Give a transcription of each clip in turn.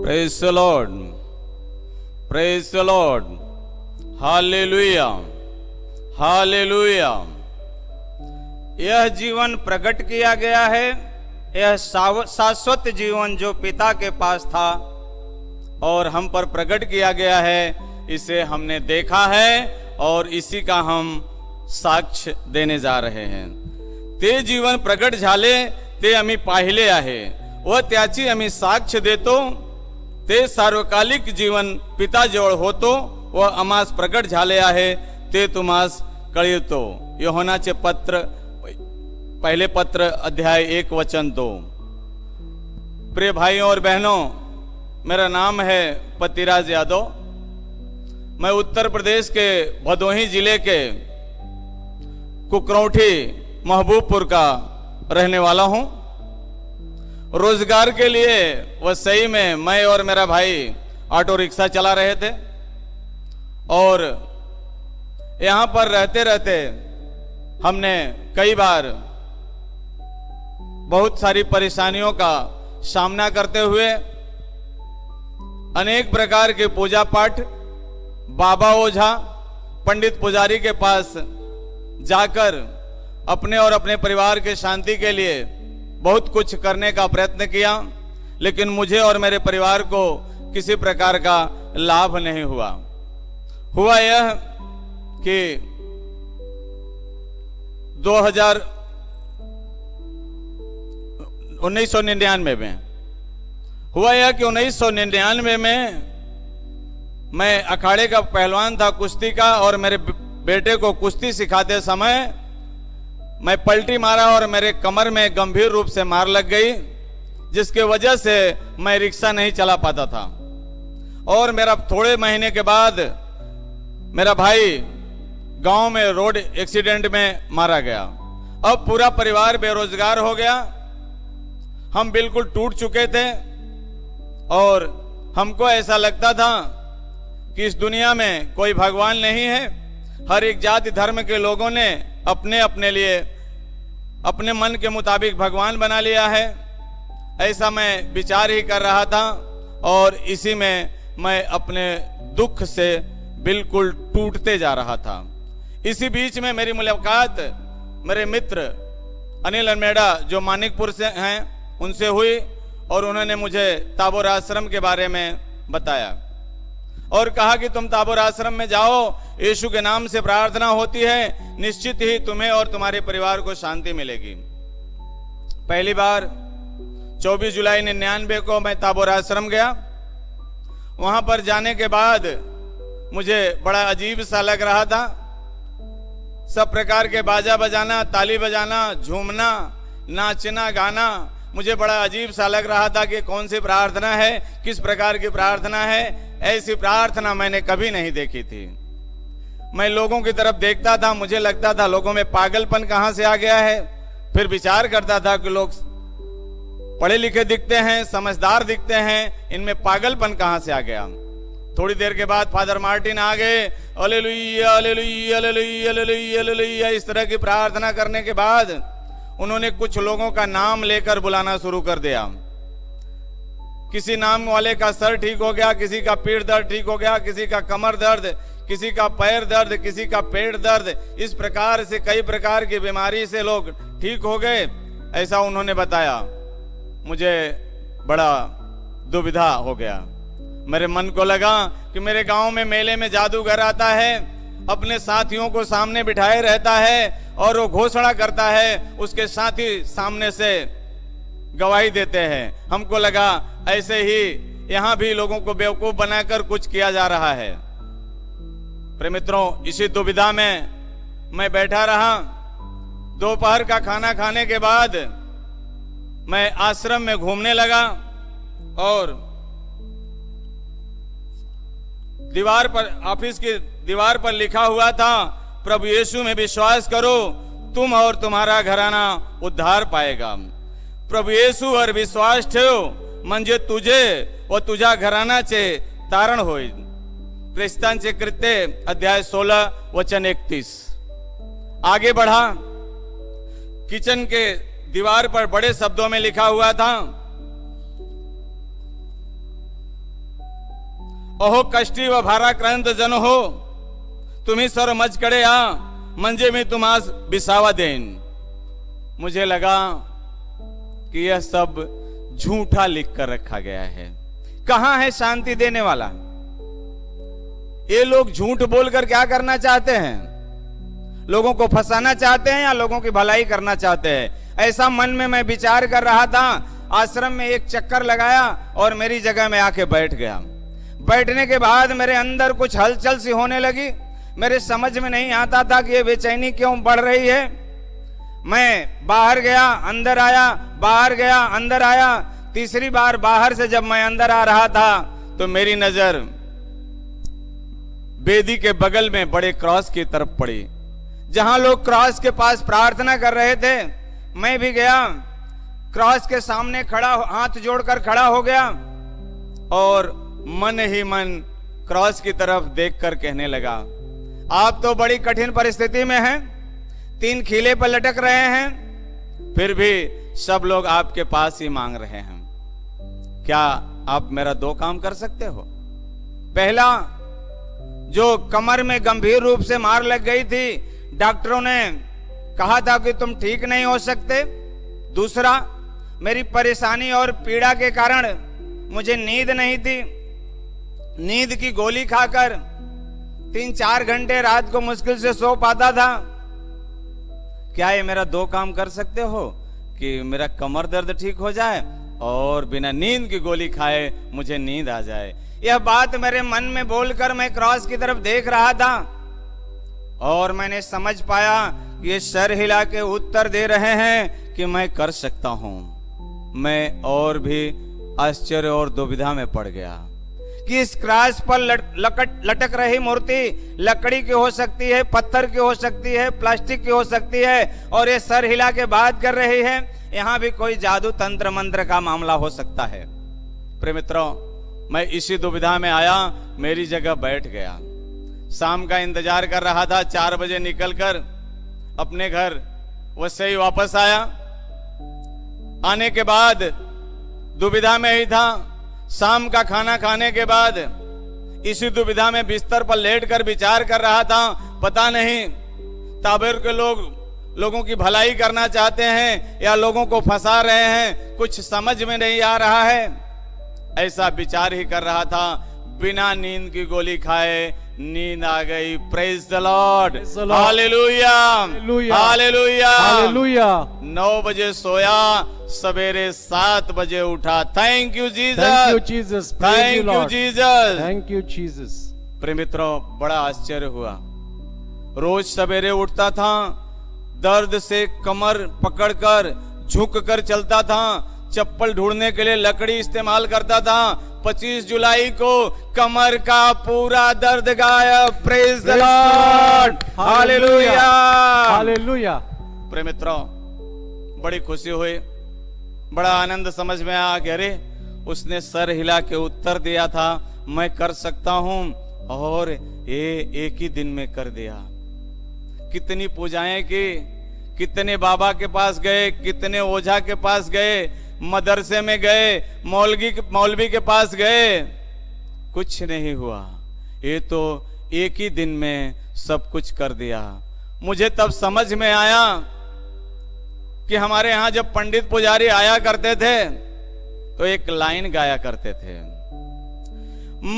Praise the Lord. Praise the Lord. Hallelujah. Hallelujah. यह जीवन प्रकट किया गया है, यह शाश्वत जीवन जो पिता के पास था और हम पर प्रकट किया गया है, इसे हमने देखा है और इसी का हम साक्ष्य देने जा रहे हैं. ते जीवन प्रकट झाले ते आम्ही पाहिले आहे व त्याची आम्ही साक्ष देतो. ते सार्वकालिक जीवन पिताजवळ होतो व आम्हास प्रकट झाले आहे ते तुम्हास कळतो. योहानाचे पत्र पहले पत्र अध्याय 1 वचन 2. प्रिय भाइयों और बहनों, मेरा नाम है पतिराज यादव. मैं उत्तर प्रदेश के भदोही जिले के कुकरौठी महबूबपुर का रहने वाला हूं. रोजगार के लिए वसई में मैं और मेरा भाई ऑटो रिक्शा चला रहे थे और यहां पर रहते रहते हमने कई बार बहुत सारी परेशानियों का सामना करते हुए अनेक प्रकार के पूजा पाठ, बाबा ओझा, पंडित पुजारी के पास जाकर अपने और अपने परिवार के शांति के लिए बहुत कुछ करने का प्रयत्न किया, लेकिन मुझे और मेरे परिवार को किसी प्रकार का लाभ नहीं हुआ. हुआ यह कि 1999 में हुआ यह कि 1999 में मैं अखाड़े का पहलवान था, कुश्ती का, और मेरे बेटे को कुश्ती सिखाते समय मैं पलटी मारा और मेरे कमर में गंभीर रूप से मार लग गई, जिसके वजह से मैं रिक्शा नहीं चला पाता था. और मेरा थोड़े महीने के बाद मेरा भाई गांव में रोड एक्सीडेंट में मारा गया. अब पूरा परिवार बेरोजगार हो गया. हम बिल्कुल टूट चुके थे और हमको ऐसा लगता था कि इस दुनिया में कोई भगवान नहीं है. हर एक जाति धर्म के लोगों ने अपने अपने लिए अपने मन के मुताबिक भगवान बना लिया है. ऐसा मैं विचार ही कर रहा था और इसी में मैं अपने दुख से बिल्कुल टूटते जा रहा था. इसी बीच में मेरी मुलाकात मेरे मित्र अनिल अनमेड़ा जो मानिकपुर से हैं उनसे हुई और उन्होंने मुझे ताबोर आश्रम के बारे में बताया और कहा कि तुम ताबोर आश्रम में जाओ, यीशु के नाम से प्रार्थना होती है, निश्चित ही तुम्हें और तुम्हारे परिवार को शांति मिलेगी. पहली बार 24 जुलाई 99 को मैं ताबोर आश्रम गया. वहां पर जाने के बाद मुझे बड़ा अजीब सा लग रहा था. सब प्रकार के बाजा बजाना, ताली बजाना, झूमना, नाचना, गाना मुझे बड़ा अजीब सा लग रहा था कि कौन सी प्रार्थना है, किस प्रकार की प्रार्थना है. ऐसी प्रार्थना मैंने कभी नहीं देखी थी. मैं लोगों की तरफ देखता था, मुझे लगता था लोगों में पागलपन कहां से आ गया है. फिर विचार करता था कि लोग पढ़े लिखे दिखते हैं, समझदार दिखते हैं, इनमें पागलपन कहां से आ गया. थोड़ी देर के बाद फादर मार्टिन आ गए. Hallelujah hallelujah hallelujah hallelujah hallelujah इस तरह की प्रार्थना करने के बाद उन्होंने कुछ लोगों का नाम लेकर बुलाना शुरू कर दिया. किसी नाम वाले का सर ठीक हो गया, किसी का पीठ दर्द ठीक हो गया, किसी का कमर दर्द, किसी का पैर दर्द, किसी का पेट दर्द. इस प्रकार से कई प्रकार की बीमारी से लोग ठीक हो गए, ऐसा उन्होंने बताया. मुझे बड़ा दुविधा हो गया. मेरे मन को लगा कि मेरे गांव में मेले में जादूगर आता है, अपने साथियों को सामने बिठाए रहता है और वो घोषणा करता है, उसके साथी सामने से गवाही देते हैं. हमको लगा ऐसे ही यहां भी लोगों को बेवकूफ बनाकर कुछ किया जा रहा है. प्रिय मित्रों, इसी दुविधा में मैं बैठा रहा. दोपहर का खाना खाने के बाद मैं आश्रम में घूमने लगा और दीवार पर, ऑफिस की दीवार पर लिखा हुआ था, प्रभु यीशु में विश्वास करो, तुम और तुम्हारा घराना उद्धार पाएगा. प्रभु येशू वर विश्वास ठेव म्हणजे तुझे व तुझ्या घराण्याचे तारण होईल. ख्रिस्तांचे कृत्य अध्याय 16 वचन 31. आगे बढ़ा. किचन के दीवार पर बड़े शब्दों में लिखा हुआ था, ओहो कष्टी व भाराक्रांत जन हो, तुम्ही सर मजकडे या म्हणजे मी तुम्हास बिसावा देन। मुझे लगा कि यह सब झूठा लिख कर रखा गया है। कहां है शांति देने वाला? ये लोग झूठ बोलकर क्या करना चाहते हैं? लोगों को फंसाना चाहते हैं या लोगों की भलाई करना चाहते हैं? ऐसा मन में मैं विचार कर रहा था। आश्रम में एक चक्कर लगाया और मेरी जगह में आके बैठ गया। बैठने के बाद मेरे अंदर कुछ हलचल सी होने लगी। मेरे समझ में नहीं आता था कि ये बेचैनी क्यों बढ़ रही है। मैं बाहर गया, अंदर आया, बाहर गया, अंदर आया। तीसरी बार बाहर से जब मैं अंदर आ रहा था तो मेरी नजर वेदी के बगल में बड़े क्रॉस की तरफ पड़ी, जहां लोग क्रॉस के पास प्रार्थना कर रहे थे। मैं भी गया, क्रॉस के सामने खड़ा, हाथ जोड़कर खड़ा हो गया और मन ही मन क्रॉस की तरफ देखकर कहने लगा, आप तो बड़ी कठिन परिस्थिति में हैं, 3 खीले पर लटक रहे हैं, फिर भी सब लोग आपके पास ही मांग रहे हैं। क्या आप मेरा 2 काम कर सकते हो? पहला, जो कमर में गंभीर रूप से मार लग गई थी, डॉक्टरों ने कहा था कि तुम ठीक नहीं हो सकते। दूसरा, मेरी परेशानी और पीड़ा के कारण मुझे नींद नहीं थी। नींद की गोली खाकर 3-4 घंटे रात को मुश्किल से सो पाता था। क्या ये मेरा 2 काम कर सकते हो कि मेरा कमर दर्द ठीक हो जाए और बिना नींद की गोली खाए मुझे नींद आ जाए? यह बात मेरे मन में बोलकर मैं क्रॉस की तरफ देख रहा था और मैंने समझ पाया कि ये सर हिला के उत्तर दे रहे हैं कि मैं कर सकता हूं। मैं और भी आश्चर्य और दुविधा में पड़ गया कि इस क्रॉस पर लटक रही मूर्ति लकड़ी की हो सकती है, पत्थर की हो सकती है, प्लास्टिक की हो सकती है, और ये सर हिला के बात कर रही है। यहां भी कोई जादू तंत्र मंत्र का मामला हो सकता है। प्रिय मित्रों, मैं इसी दुविधा में आया, मेरी जगह बैठ गया। शाम का इंतजार कर रहा था। 4 बजे निकलकर अपने घर वैसे ही वापस आया। आने के बाद दुविधा में ही था। शाम का खाना खाने के बाद इसी दुविधा में बिस्तर पर लेटकर विचार कर रहा था। पता नहीं ताबेर के लोगों की भलाई करना चाहते हैं या लोगों को फंसा रहे हैं, कुछ समझ में नहीं आ रहा है। ऐसा विचार ही कर रहा था, बिना नींद की गोली खाए नींद आ गई। Praise the Lord, hallelujah, hallelujah, hallelujah. 9 बजे सोया, सवेरे 7 बजे उठा। Thank you Jesus, thank you Jesus, thank you Jesus, thank you Jesus. प्रिय मित्रों, बड़ा आश्चर्य हुआ। रोज सवेरे उठता था, दर्द से कमर पकड़कर झुककर चलता था, चप्पल ढूंढने के लिए लकड़ी इस्तेमाल करता था। 25 जुलाई को कमर का पूरा दर्द गायब। Praise the Lord, hallelujah, hallelujah. प्रिय मित्रों, बड़ी खुशी हुई, बड़ा आनंद समझ में आया कि अरे उसने सर हिला के उत्तर दिया था, मैं कर सकता हूं, और ये एक ही दिन में कर दिया। कितनी पूजाएं की, कितने बाबा के पास गए, कितने ओझा के पास गए, मदरसे में गए, मौलवी के पास गए, कुछ नहीं हुआ। ये तो एक ही दिन में सब कुछ कर दिया। मुझे तब समझ में आया कि हमारे यहां जब पंडित पुजारी आया करते थे तो एक लाइन गाया करते थे,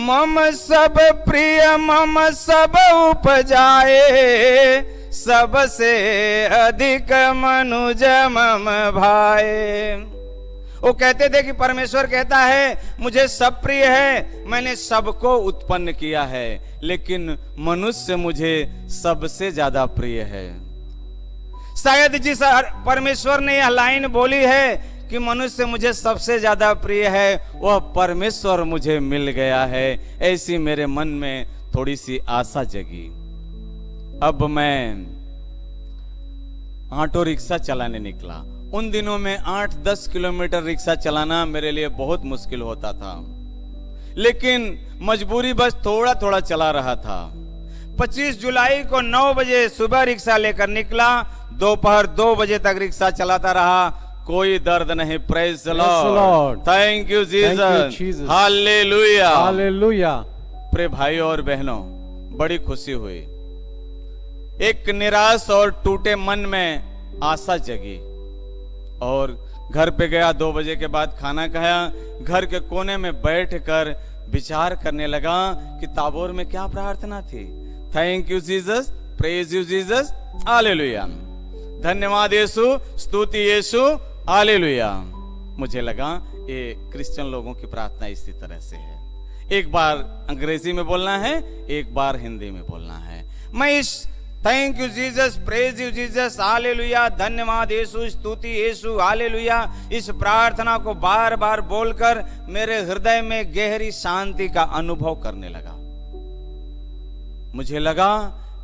मम सब प्रिय मम सब उपजाए, सबसे अधिक मनुज मम भाए। वो कहते थे कि परमेश्वर कहता है मुझे सब प्रिय है, मैंने सबको उत्पन्न किया है, लेकिन मनुष्य मुझे सबसे ज्यादा प्रिय है। शायद जिस परमेश्वर ने यह लाइन बोली है कि मनुष्य मुझे सबसे ज्यादा प्रिय है, वह परमेश्वर मुझे मिल गया है, ऐसी मेरे मन में थोड़ी सी आशा जगी। अब मैं ऑटो रिक्शा चलाने निकला। उन दिनों में 8-10 किलोमीटर रिक्शा चलाना मेरे लिए बहुत मुश्किल होता था, लेकिन मजबूरी बस थोड़ा थोड़ा चला रहा था। 25 जुलाई को 9 बजे सुबह रिक्शा लेकर निकला, दोपहर 2 बजे तक रिक्शा चलाता रहा, कोई दर्द नहीं। Praise the Lord, thank you Jesus, hallelujah, hallelujah. प्रिय भाइयों और बहनों, बड़ी खुशी हुई। एक निराश और टूटे मन में आशा जगी और घर पे गया। 2 बजे के बाद खाना खाया। घर के कोने में बैठकर विचार करने लगा कि ताबोर में क्या प्रार्थना थी। Thank you Jesus, praise you Jesus, hallelujah. धन्यवाद यीशु, स्तुति यीशु, हालेलुया। मुझे लगा ये क्रिश्चियन लोगों की प्रार्थना इसी तरह से है। एक बार अंग्रेजी में बोलना है, एक बार हिंदी में बोलना है। मैं इस thank you Jesus, praise you Jesus, hallelujah, धन्यवाद यीशु, स्तुति यीशु, हालेलुया, इस प्रार्थना को बार बार बोलकर मेरे हृदय में गहरी शांति का अनुभव करने लगा। मुझे लगा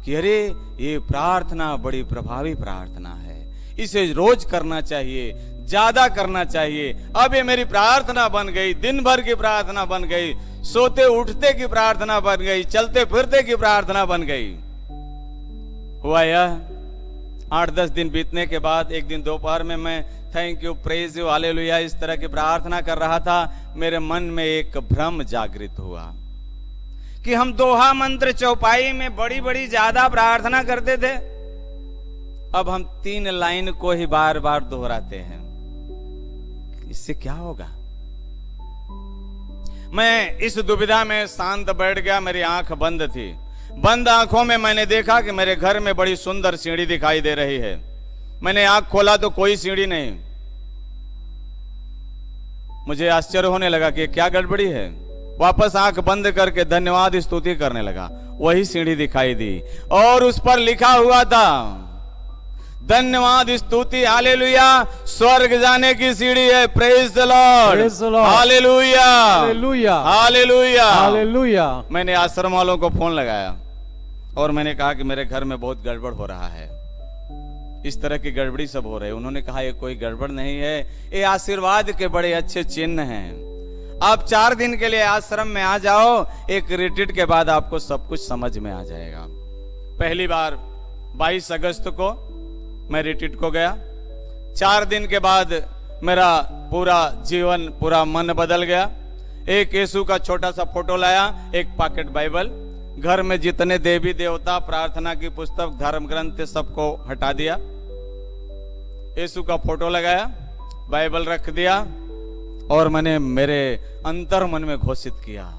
कि अरे ये प्रार्थना बड़ी प्रभावी प्रार्थना है, इसे रोज करना चाहिए, ज्यादा करना चाहिए। अब ये मेरी प्रार्थना बन गई, दिन भर की प्रार्थना बन गई, सोते उठते की प्रार्थना बन गई, चलते फिरते की प्रार्थना बन गई। हुआ यह 8-10 दिन बीतने के बाद एक दिन दोपहर में मैं thank you, praise you, hallelujah इस तरह की प्रार्थना कर रहा था। मेरे मन में एक भ्रम जागृत हुआ कि हम दोहा मंत्र चौपाई में बड़ी बड़ी ज्यादा प्रार्थना करते थे, अब हम 3 लाइन को ही बार बार दोहराते हैं। इससे क्या होगा? मैं इस दुविधा में शांत बैठ गया। मेरी आंख बंद थी। बंद आंखों में मैंने देखा कि मेरे घर में बड़ी सुंदर सीढ़ी दिखाई दे रही है। मैंने आंख खोला तो कोई सीढ़ी नहीं। मुझे आश्चर्य होने लगा कि क्या गड़बड़ी है। वापस आंख बंद करके धन्यवाद स्तुति करने लगा। वही सीढ़ी दिखाई दी और उस पर लिखा हुआ था धन्यवाद स्तुति, हालेलुया, स्वर्ग जाने की सीढ़ी है। Praise the Lord, hallelujah, hallelujah, hallelujah, hallelujah. मैंने आश्रम वालों को फोन लगाया और मैंने कहा कि मेरे घर में बहुत गड़बड़ हो रहा है, इस तरह की गड़बड़ी सब हो रही है। उन्होंने कहा ये कोई गड़बड़ नहीं है, ये आशीर्वाद के बड़े अच्छे चिन्ह हैं। आप 4 दिन के लिए आश्रम में आ जाओ, एक रिट्रीट के बाद आपको सब कुछ समझ में आ जाएगा। पहली बार 22 अगस्त को मैं रिट्रीट को गया। 4 दिन के बाद मेरा पूरा जीवन, पूरा मन बदल गया। एक यीशु का छोटा सा फोटो लाया, एक पॉकेट बाइबल, घर में जितने देवी देवता, प्रार्थना की पुस्तक, धर्म ग्रंथ सबको हटा दिया, यीशु का फोटो लगाया, बाइबल रख दिया और मैंने मेरे अंतर मन में घोषित किया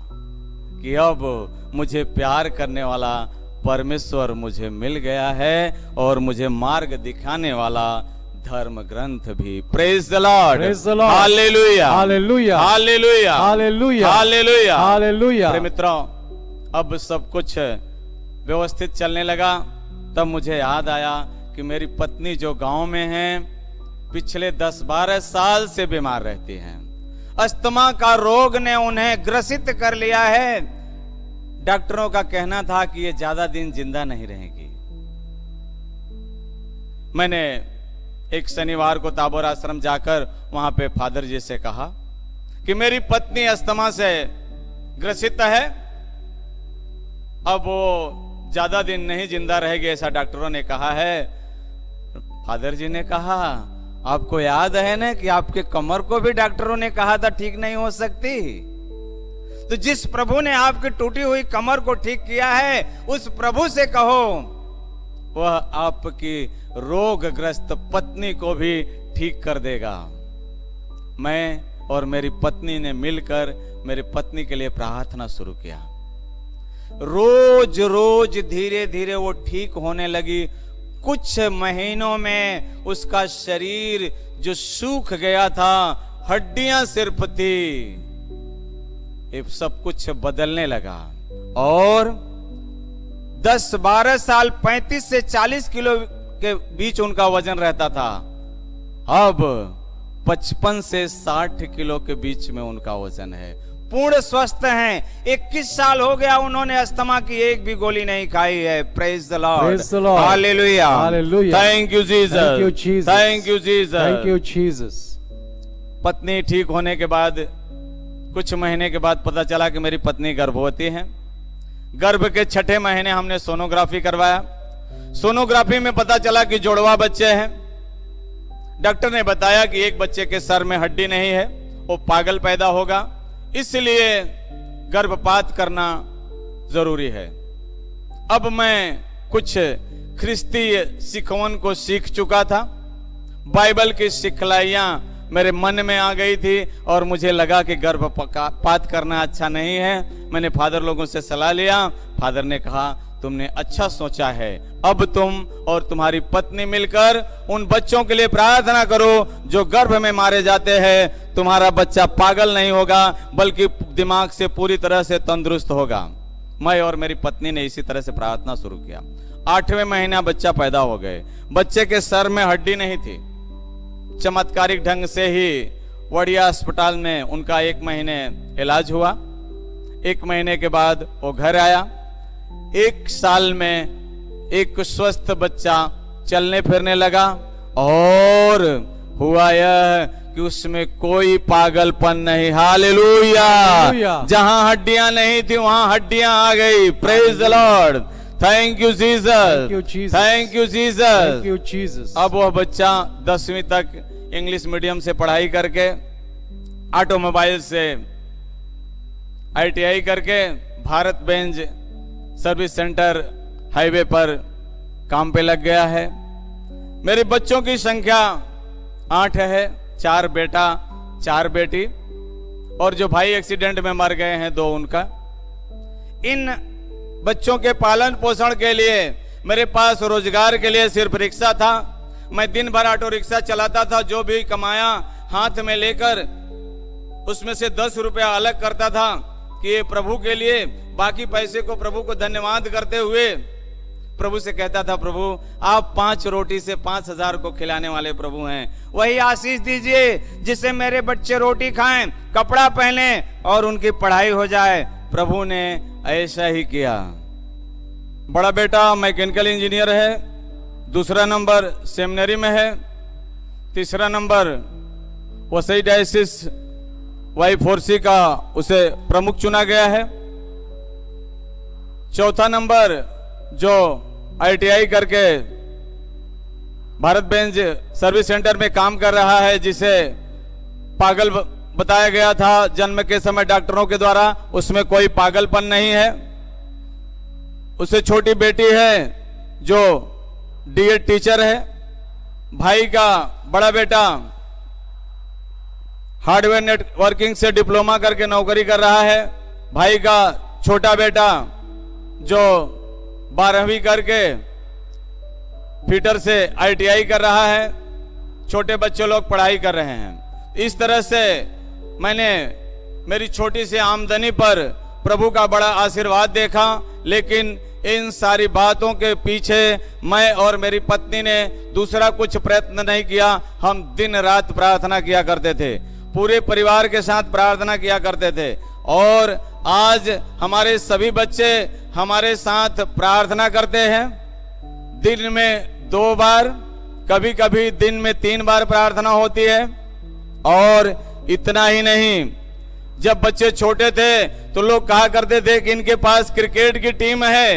कि अब मुझे प्यार करने वाला परमेश्वर मुझे मिल गया है और मुझे मार्ग दिखाने वाला धर्म ग्रंथ भी। Praise the Lord, hallelujah, hallelujah, hallelujah, hallelujah, hallelujah, hallelujah. मेरे मित्रों, अब सब कुछ व्यवस्थित चलने लगा। तब मुझे याद आया कि मेरी पत्नी जो गांव में है, पिछले 10-12 साल से बीमार रहती हैं। अस्थमा का रोग ने उन्हें ग्रसित कर लिया है। डॉक्टरों का कहना था कि ये ज्यादा दिन जिंदा नहीं रहेगी। मैंने एक शनिवार को ताबोर आश्रम जाकर वहां पे फादर जी से कहा कि मेरी पत्नी अस्थमा से ग्रसित है, अब वो ज्यादा दिन नहीं जिंदा रहेगी, ऐसा डॉक्टरों ने कहा है। फादर जी ने कहा आपको याद है ना कि आपके कमर को भी डॉक्टरों ने कहा था ठीक नहीं हो सकती। तो जिस प्रभु ने आपकी टूटी हुई कमर को ठीक किया है, उस प्रभु से कहो वह आपकी रोगग्रस्त पत्नी को भी ठीक कर देगा। मैं और मेरी पत्नी ने मिलकर मेरी पत्नी के लिए प्रार्थना शुरू किया। रोज रोज धीरे धीरे वो ठीक होने लगी। कुछ महीनों में उसका शरीर जो सूख गया था, हड्डियां सिर्फ थी, ये सब कुछ बदलने लगा और 10-12 साल 35 से 40 किलो के बीच उनका वजन रहता था। अब 55 से 60 किलो के बीच में उनका वजन है। पूर्ण स्वस्थ हैं। 21 साल हो गया उन्होंने अस्थमा की एक भी गोली नहीं खाई है। Praise the Lord, hallelujah, hallelujah, thank you Jesus, thank you Jesus, thank you Jesus. पत्नी ठीक होने के बाद कुछ महीने के बाद पता चला कि मेरी पत्नी गर्भवती है। गर्भ के 6ठे महीने हमने सोनोग्राफी करवाया। सोनोग्राफी में पता चला कि जुड़वा बच्चे हैं। डॉक्टर ने बताया कि एक बच्चे के सर में हड्डी नहीं है, वो पागल पैदा होगा, इसलिए गर्भपात करना जरूरी है। अब मैं कुछ ख्रिस्तीय सिखवन को सीख चुका था, बाइबल की सिखलाइयां मेरे मन में आ गई थी और मुझे लगा कि गर्भपात करना अच्छा नहीं है। मैंने फादर लोगों से सलाह लिया। फादर ने कहा तुमने अच्छा सोचा है, अब तुम और तुम्हारी पत्नी मिलकर उन बच्चों के लिए प्रार्थना करो जो गर्भ में मारे जाते हैं। तुम्हारा बच्चा पागल नहीं होगा बल्कि दिमाग से पूरी तरह से तंदुरुस्त होगा। मैं और मेरी पत्नी ने इसी तरह से प्रार्थना शुरू किया। 8वें महीना बच्चा पैदा हो गए। बच्चे के सर में हड्डी नहीं थी। चमत्कारिक ढंग से ही वड़िया अस्पताल में उनका 1 महीने इलाज हुआ। 1 महीने के बाद वो घर आया। 1 साल में एक स्वस्थ बच्चा चलने फिरने लगा और हुआ यह कि उसमें कोई पागलपन नहीं। हालेलुया। जहां हड्डियां नहीं थी वहां हड्डियां आ गई। Praise the Lord. Thank you Jesus, thank you Jesus. अब वह बच्चा 10वीं तक इंग्लिश मीडियम से पढ़ाई करके, ऑटोमोबाइल से ITI करके Bharat Benz service centre highway पर काम पे लग गया है। मेरे बच्चों की संख्या 8 है, 4 बेटा 4 बेटी, और जो भाई एक्सीडेंट में मर गए हैं 2 उनका। इन बच्चों के पालन पोषण के लिए मेरे पास रोजगार के लिए सिर्फ रिक्शा था। मैं दिन भर ऑटो रिक्शा चलाता था। जो भी कमाया हाथ में लेकर उसमें से 10 रुपया अलग करता था कि ये प्रभु के लिए, बाकी पैसे को प्रभु को धन्यवाद करते हुए प्रभु से कहता था, प्रभु आप 5 रोटी से 5000 को खिलाने वाले प्रभु हैं। वही आशीष दीजिए जिससे मेरे बच्चे रोटी खाएं, कपड़ा पहने और उनकी पढ़ाई हो जाए। प्रभु ने ऐसा ही किया। बड़ा बेटा मैकेनिकल इंजीनियर है, दूसरा नंबर सेमिनरी में है, तीसरा नंबर वसई डायसिस Y4C का उसे प्रमुख चुना गया है, चौथा नंबर जो ITI करके भारत बेंज सर्विस सेंटर में काम कर रहा है, जिसे पागल बताया गया था जन्म के समय डॉक्टरों के द्वारा, उसमें कोई पागलपन नहीं है। उसे छोटी बेटी है जो D.Ed टीचर है। भाई का बड़ा बेटा हार्डवेयर नेटवर्किंग से डिप्लोमा करके नौकरी कर रहा है। भाई का छोटा बेटा जो 12वीं करके फिटर से ITI कर रहा है। छोटे बच्चे लोग पढ़ाई कर रहे हैं। इस तरह से मैंने मेरी छोटी सी आमदनी पर प्रभु का बड़ा आशीर्वाद देखा। लेकिन इन सारी बातों के पीछे मैं और मेरी पत्नी ने दूसरा कुछ प्रयत्न नहीं किया। हम दिन रात प्रार्थना किया करते थे, पूरे परिवार के साथ प्रार्थना किया करते थे। और आज हमारे सभी बच्चे हमारे साथ प्रार्थना करते हैं। दिन में 2 बार, कभी कभी दिन में 3 बार प्रार्थना होती है। और इतना ही नहीं, जब बच्चे छोटे थे तो लोग कहा करते थे कि इनके पास क्रिकेट की टीम है,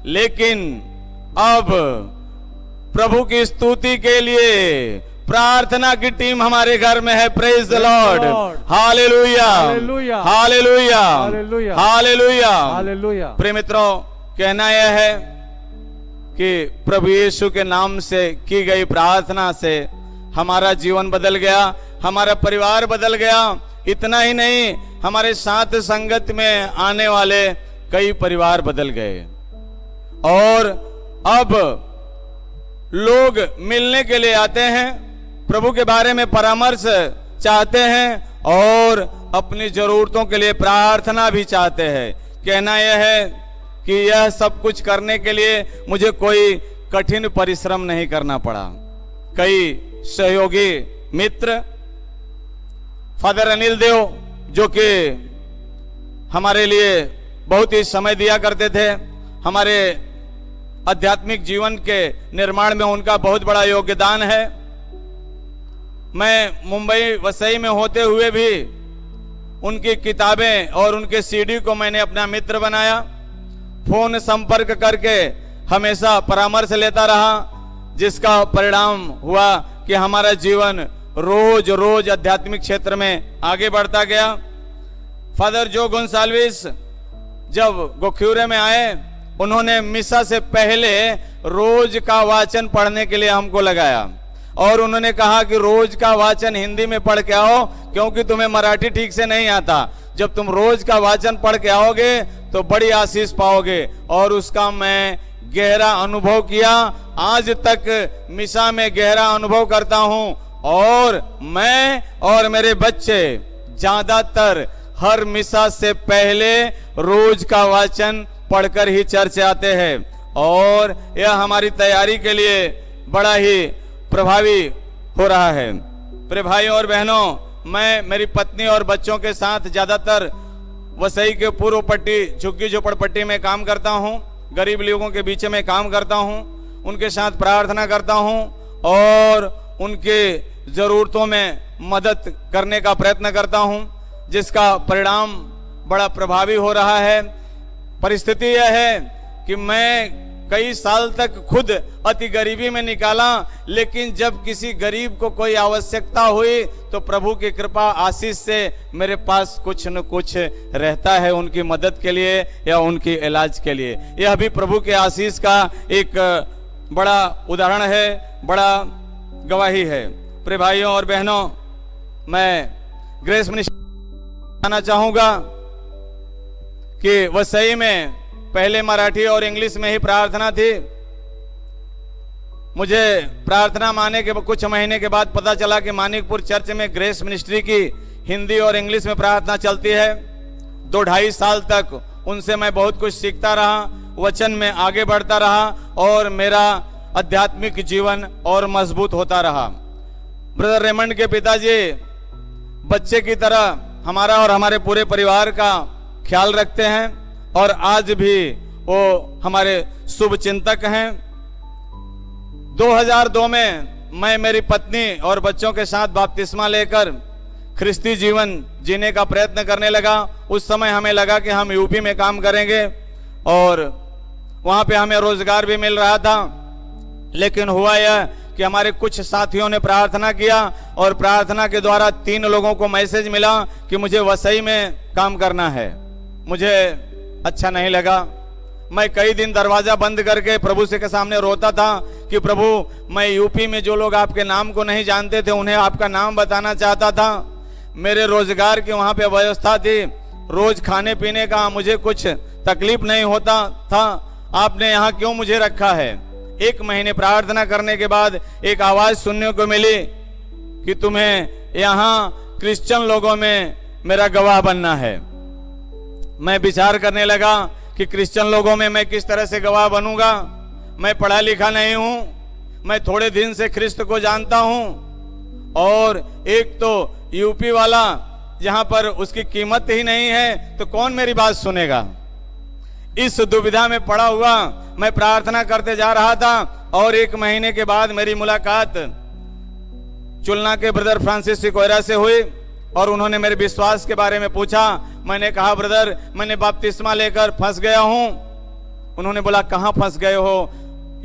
लेकिन अब प्रभु की स्तुति के लिए प्रार्थना की टीम हमारे घर में है। Praise the Lord. Hallelujah, hallelujah, hallelujah, hallelujah. प्रिय मित्रों, कहना यह है कि प्रभु यीशु के नाम से की गई प्रार्थना से हमारा जीवन बदल गया, हमारा परिवार बदल गया। इतना ही नहीं, हमारे साथ संगत में आने वाले कई परिवार बदल गए। और अब लोग मिलने के लिए आते हैं, प्रभु के बारे में परामर्श चाहते हैं और अपनी जरूरतों के लिए प्रार्थना भी चाहते हैं। कहना यह है कि यह सब कुछ करने के लिए मुझे कोई कठिन परिश्रम नहीं करना पड़ा। कई सहयोगी मित्र, फादर अनिल देव जो कि हमारे लिए बहुत ही समय दिया करते थे, हमारे आध्यात्मिक जीवन के निर्माण में उनका बहुत बड़ा योगदान है। मैं मुंबई वसई में होते हुए भी उनकी किताबें और उनके CD को मैंने अपना मित्र बनाया। फोन संपर्क करके हमेशा परामर्श लेता रहा, जिसका परिणाम हुआ कि हमारा जीवन रोज रोज आध्यात्मिक क्षेत्र में आगे बढ़ता गया। फादर जो गोंसाल्विस जब गोख्यूरे में आए, उन्होंने मिसा से पहले रोज का वाचन पढ़ने के लिए हमको लगाया और उन्होंने कहा कि रोज का वाचन हिंदी में पढ़ के आओ, क्योंकि तुम्हें मराठी ठीक से नहीं आता। जब तुम रोज का वाचन पढ़ के आओगे तो बड़ी आशीष पाओगे। और उसका मैं गहरा अनुभव किया। आज तक मिसा में गहरा अनुभव करता हूं और मैं और मेरे बच्चे ज्यादातर हर मिसा से पहले रोज का वाचन पढ़कर ही चर्च आते हैं और यह हमारी तैयारी के लिए बड़ा ही प्रभावी हो रहा है। प्रिय भाइयों और बहनों, मैं मेरी पत्नी और बच्चों के साथ ज्यादातर वसई के पूर्व पट्टी झुग्गी झोपड़पट्टी में काम करता हूं, गरीब लोगों के बीच में काम करता हूं, उनके साथ प्रार्थना करता हूं और उनके जरूरतों में मदद करने का प्रयत्न करता हूं, जिसका परिणाम बड़ा प्रभावी हो रहा है। परिस्थिति यह है कि मैं कई साल तक खुद अति गरीबी में निकाला, लेकिन जब किसी गरीब को कोई आवश्यकता हुई तो प्रभु की कृपा आशीष से मेरे पास कुछ न कुछ रहता है उनकी मदद के लिए या उनकी इलाज के लिए। यह भी प्रभु के आशीष का एक बड़ा उदाहरण है, बड़ा गवाही है। प्रिय भाइयों और बहनों, मैं ग्रेस मिनिस्ट्री आना चाहूंगा कि वसई में पहले मराठी और इंग्लिश में ही प्रार्थना थी। मुझे प्रार्थना माने के कुछ महीने के बाद पता चला कि मानिकपुर चर्च में ग्रेस मिनिस्ट्री की हिंदी और इंग्लिश में प्रार्थना चलती है। 2-2.5 साल तक उनसे मैं बहुत कुछ सीखता रहा, वचन में आगे बढ़ता रहा और मेरा आध्यात्मिक जीवन और मजबूत होता रहा। ब्रदर रेमंड के पिताजी बच्चे की तरह हमारा और हमारे पूरे परिवार का ख्याल रखते हैं और आज भी वो हमारे शुभ चिंतक हैं। 2002 में मैं मेरी पत्नी और बच्चों के साथ बपतिस्मा लेकर ख्रिस्ती जीवन जीने का प्रयत्न करने लगा। उस समय हमें लगा कि हम यूपी में काम करेंगे और वहां पे हमें रोजगार भी मिल रहा था, लेकिन हुआ यह कि हमारे कुछ साथियों ने प्रार्थना किया और प्रार्थना के द्वारा 3 लोगों को मैसेज मिला कि मुझे वसई में काम करना है। मुझे अच्छा नहीं लगा। मैं कई दिन दरवाजा बंद करके प्रभु से के सामने रोता था कि प्रभु, मैं यूपी में जो लोग आपके नाम को नहीं जानते थे उन्हें आपका नाम बताना चाहता था। मेरे रोजगार की वहां पे व्यवस्था थी, रोज खाने पीने का मुझे कुछ तकलीफ नहीं होता था। आपने यहाँ क्यों मुझे रखा है? 1 महीने प्रार्थना करने के बाद एक आवाज सुनने को मिली कि तुम्हें यहाँ क्रिश्चियन लोगों में मेरा गवाह बनना है। मैं विचार करने लगा कि क्रिश्चियन लोगों में मैं किस तरह से गवाह बनूंगा। मैं पढ़ा लिखा नहीं हूं, मैं थोड़े दिन से ख्रिस्त को जानता हूं और एक तो यूपी वाला जहां पर उसकी कीमत ही नहीं है तो कौन मेरी बात सुनेगा। इस दुविधा में पड़ा हुआ मैं प्रार्थना करते जा रहा था और 1 महीने के बाद मेरी मुलाकात चुलना के ब्रदर फ्रांसिस सिकोयरा से हुई और उन्होंने मेरे विश्वास के बारे में पूछा। मैंने कहा, ब्रदर, मैंने बपतिस्मा लेकर फंस गया हूं। उन्होंने बोला, कहां फंस गए हो?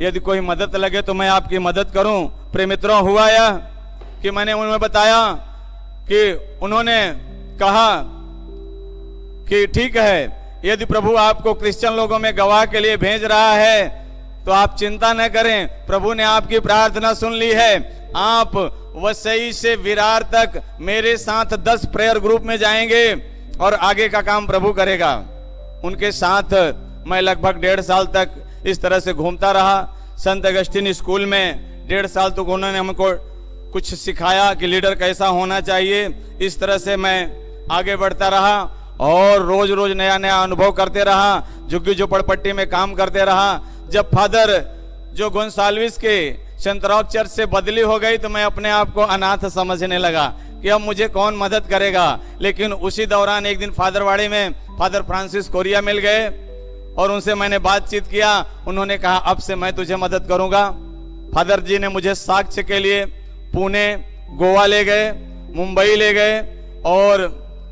यदि कोई मदद लगे तो मैं आपकी मदद करूं। प्रिय मित्रों, हुआ यह कि मैंने उन्हें बताया कि उन्होंने कहा कि ठीक है, यदि प्रभु आपको क्रिश्चियन लोगों में गवाह के लिए भेज रहा है तो आप चिंता न करें, प्रभु ने आपकी प्रार्थना सुन ली है। आप वसई से विरार तक मेरे साथ 10 प्रेयर ग्रुप में जाएंगे और आगे का काम प्रभु करेगा। उनके साथ मैं लगभग 1.5 साल तक इस तरह से घूमता रहा। संत अगस्तीन स्कूल में 1.5 साल तक उन्होंने हमको कुछ सिखाया कि लीडर कैसा होना चाहिए। इस तरह से मैं आगे बढ़ता रहा और रोज रोज नया नया अनुभव करते रहा, झुग्गी झोपड़पट्टी में काम करते रहा। जब फादर जो गोंसाल्विस के सेंट्रॉक चर्च से बदली हो गई तो मैं अपने आप को अनाथ समझने लगा कि अब मुझे कौन मदद करेगा। लेकिन उसी दौरान एक दिन फादरवाड़ी में फादर फ्रांसिस कोरिया मिल गए और उनसे मैंने बातचीत किया। उन्होंने कहा, अब से मैं तुझे मदद करूंगा। फादर जी ने मुझे साक्ष्य के लिए पुणे, गोवा ले गए, मुंबई ले गए और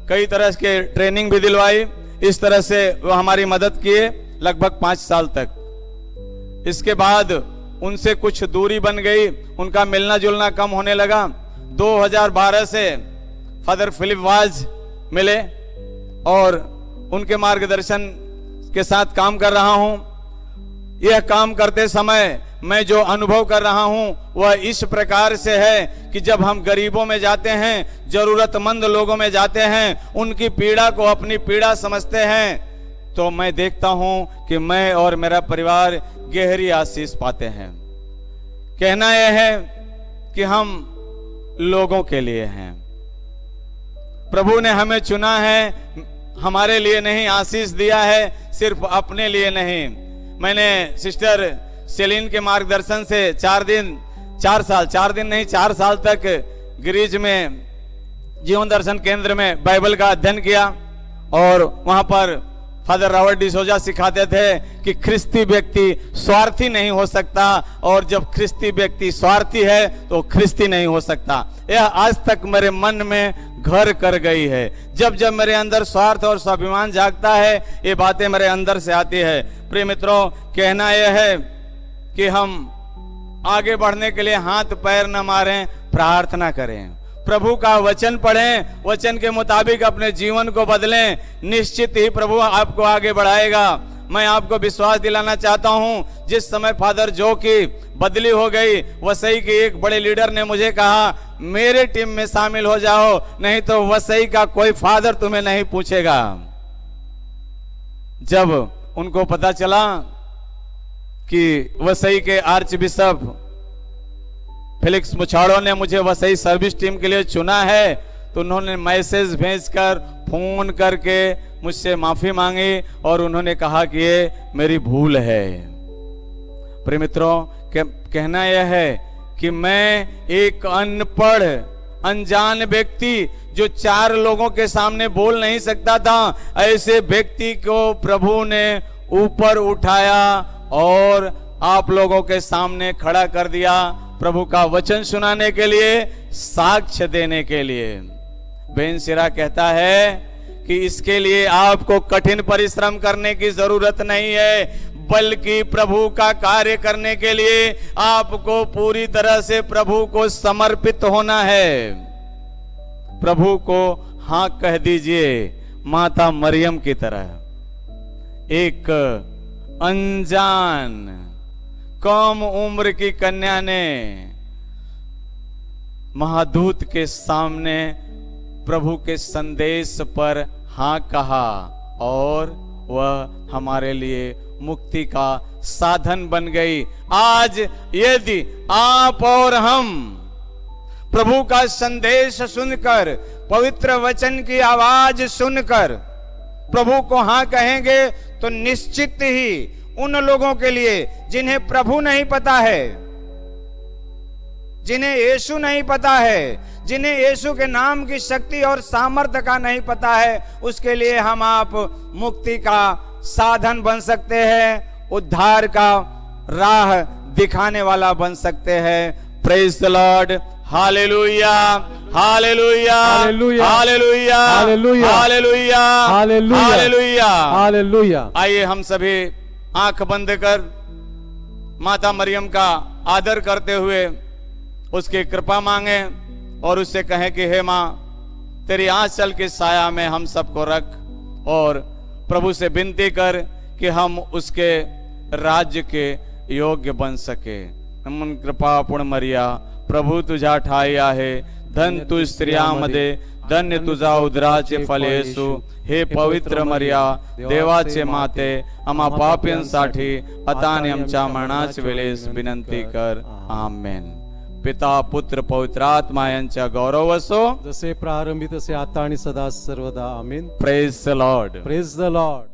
कई तरह के ट्रेनिंग भी दिलवाई। इस तरह से वो हमारी मदद किए लगभग 5 साल तक। इसके बाद उनसे कुछ दूरी बन गई, उनका मिलना जुलना कम होने लगा। 2012 से फादर फिलिप वाज मिले और उनके मार्गदर्शन के साथ काम कर रहा हूं। यह काम करते समय मैं जो अनुभव कर रहा हूं वह इस प्रकार से है कि जब हम गरीबों में जाते हैं, जरूरतमंद लोगों में जाते हैं, उनकी पीड़ा को अपनी पीड़ा समझते हैं, तो मैं देखता हूं कि मैं और मेरा परिवार गहरी आशीष पाते हैं। कहना यह है कि हम लोगों के लिए हैं। प्रभु ने हमें चुना है, हमारे लिए नहीं आशीष दिया है, सिर्फ अपने लिए नहीं। मैंने सिस्टर सेलिन के मार्गदर्शन से 4 साल तक गिरिज में जीवन दर्शन केंद्र में बाइबल का अध्ययन किया और वहां पर फादर रॉबर्ट डिसोजा सिखाते थे कि ख्रिस्ती व्यक्ति स्वार्थी नहीं हो सकता, और जब ख्रिस्ती व्यक्ति स्वार्थी है तो ख्रिस्ती नहीं हो सकता। यह आज तक मेरे मन में घर कर गई है। जब जब मेरे अंदर स्वार्थ और स्वाभिमान जागता है, ये बातें मेरे अंदर से आती है। प्रिय मित्रों, कहना यह है कि हम आगे बढ़ने के लिए हाथ पैर न मारें, प्रार्थना करें, प्रभु का वचन पढ़ें, वचन के मुताबिक अपने जीवन को बदलें। निश्चित ही प्रभु आपको आगे बढ़ाएगा। मैं आपको विश्वास दिलाना चाहता हूं, जिस समय फादर जो की बदली हो गई, वसई के एक बड़े लीडर ने मुझे कहा, मेरे टीम में शामिल हो जाओ, नहीं तो वसई का कोई फादर तुम्हें नहीं पूछेगा। जब उनको पता चला कि वसई के आर्च बिशप फेलिक्स मुछाड़ो ने मुझे वसई सर्विस टीम के लिए चुना है, तो उन्होंने मैसेज भेजकर, फोन करके मुझसे माफी मांगी और उन्होंने कहा कि ये मेरी भूल है। प्रिय मित्रों, कहना यह है कि मैं एक अनपढ़ अनजान व्यक्ति जो 4 लोगों के सामने बोल नहीं सकता था, ऐसे व्यक्ति को प्रभु ने ऊपर उठाया और आप लोगों के सामने खड़ा कर दिया, प्रभु का वचन सुनाने के लिए, साक्ष्य देने के लिए। बेन सिरा कहता है कि इसके लिए आपको कठिन परिश्रम करने की जरूरत नहीं है, बल्कि प्रभु का कार्य करने के लिए आपको पूरी तरह से प्रभु को समर्पित होना है। प्रभु को हाँ कह दीजिए, माता मरियम की तरह। एक अनजान कम उम्र की कन्या ने महादूत के सामने प्रभु के संदेश पर हाँ कहा और वह हमारे लिए मुक्ति का साधन बन गई। आज यदि आप और हम प्रभु का संदेश सुनकर, पवित्र वचन की आवाज सुनकर प्रभु को हाँ कहेंगे, तो निश्चित ही उन लोगों के लिए जिन्हें प्रभु नहीं पता है, जिन्हें यीशु नहीं पता है, जिन्हें यीशु के नाम की शक्ति और सामर्थ्य का नहीं पता है, उसके लिए हम आप मुक्ति का साधन बन सकते हैं, उद्धार का राह दिखाने वाला बन सकते हैं। Praise the Lord, hallelujah, hallelujah, hallelujah, hallelujah, hallelujah, hallelujah, hallelujah. आइए हम सभी आंख बंद कर माता मरियम का आदर करते हुए उसकी कृपा मांगे और उससे कहें कि हे माँ, तेरी आंचल के साया में हम सबको रख, और प्रभु से विनती कर कि हम उसके राज्य के योग्य बन सके। नमन कृपा पूर्ण मरिया, प्रभु तुझा ठाई आहे, धन तू स्त्रियांमध्ये, धन्य तुझा उदराचे फळ येशू। हे पवित्र मरिया, देवाचे माते, आम्हा पापींसाठी आता आणि आमच्या मरणाच्या वेळेस विनंती कर, आमेन। पिता पुत्र पवित्र आत्मा यांच्या गौरव असो, जसे प्रारंभी तसे आता आणि सदा सर्वदा, amen. Praise the lord, praise the Lord.